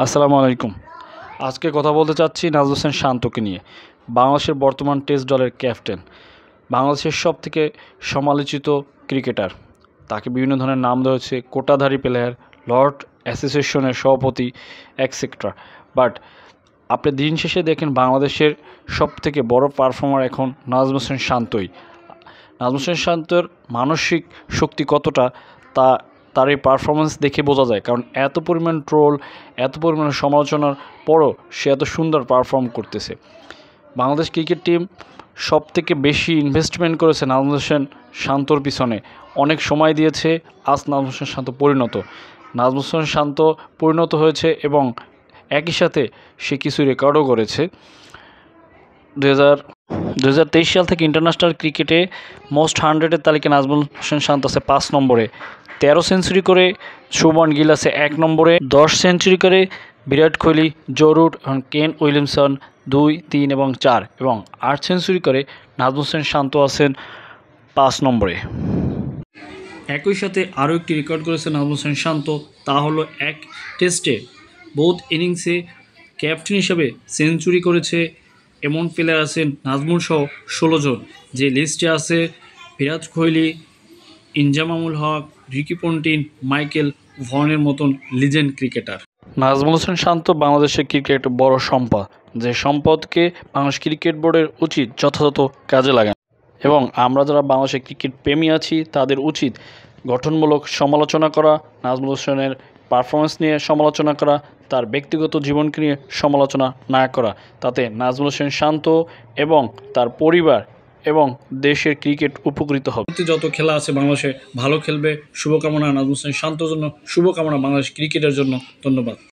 আসসালামু আলাইকুম। আজকে কথা বলতে চাচ্ছি নাজমুল হোসেন শান্তকে নিয়ে। বাংলাদেশের বর্তমান টেস্ট দলের ক্যাপ্টেন, বাংলাদেশের সবথেকে সমালোচিত ক্রিকেটার। তাকে বিভিন্ন ধরনের নাম দেওয়া হচ্ছে, কোটাধারী প্লেয়ার, লর্ড অ্যাসোসিয়েশনের সভাপতি, এটসেট্রা। বাট আপনি দিন শেষে দেখেন বাংলাদেশের সবথেকে বড় পারফর্মার এখন নাজমুল হোসেন শান্তই। নাজমুল হোসেন শান্তর মানসিক শক্তি কতটা তার এই পারফরমেন্স দেখে বোঝা যায়, কারণ এত পরিমাণ ট্রোল, এত পরিমাণ সমালোচনার পরও সে এত সুন্দর পারফর্ম করতেছে। বাংলাদেশ ক্রিকেট টিম সবথেকে বেশি ইনভেস্টমেন্ট করেছে নাজমুল হোসেন শান্তর পিছনে, অনেক সময় দিয়েছে। আজ নাজমুল হোসেন শান্ত নাজমুল হোসেন শান্ত পরিণত হয়েছে এবং একই সাথে সে কিছু রেকর্ডও করেছে। 2023 সাল থেকে ইন্টারন্যাশনাল ক্রিকেটে মোস্ট 100-এর তালিকায় নাজমুল হোসেন শান্ত আছে 5 নম্বরে, 13 সেঞ্চুরি করে শুভমান গিল আছে 1 নম্বরে, 10 সেঞ্চুরি করে Virat Kohli, Joe Root, Kane Williamson 2, 3 এবং 4 এবং 8 সেঞ্চুরি করে নাজমুল হোসেন শান্ত আছেন 5 নম্বরে। একই সাথে আরও একটি রেকর্ড করেছে নাজমুল হোসেন শান্ত, তা হলো এক টেস্টে বোথ ইনিংসে ক্যাপ্টেন হিসেবে সেঞ্চুরি করেছে এমন প্লেয়ার আছেন নাজমুল সহ 16 জন, যে লিস্টে আছে বিরাট কোহলি, ইনজামামুল হক, রিকি পন্টিং, মাইকেল ভনের মতন লিজেন্ড ক্রিকেটার। নাজমুল হোসেন শান্ত বাংলাদেশের ক্রিকেট বড় সম্পদ, যে সম্পদকে বাংলাদেশ ক্রিকেট বোর্ডের উচিত যথাযথ কাজে লাগানো, এবং আমরা যারা বাংলাদেশের ক্রিকেট প্রেমী আছি তাদের উচিত গঠনমূলক সমালোচনা করা, নাজমুল হোসেনের পারফরমেন্স নিয়ে সমালোচনা করা, তার ব্যক্তিগত জীবনকে নিয়ে সমালোচনা না করা। তাতে নাজমুল হোসেন শান্ত এবং তার পরিবার এবং দেশের ক্রিকেট উপকৃত হবে। যত খেলা আছে বাংলাদেশে ভালো খেলবে, শুভকামনা নাজমুল হোসেন শান্তর জন্য, শুভকামনা বাংলাদেশ ক্রিকেটের জন্য। ধন্যবাদ।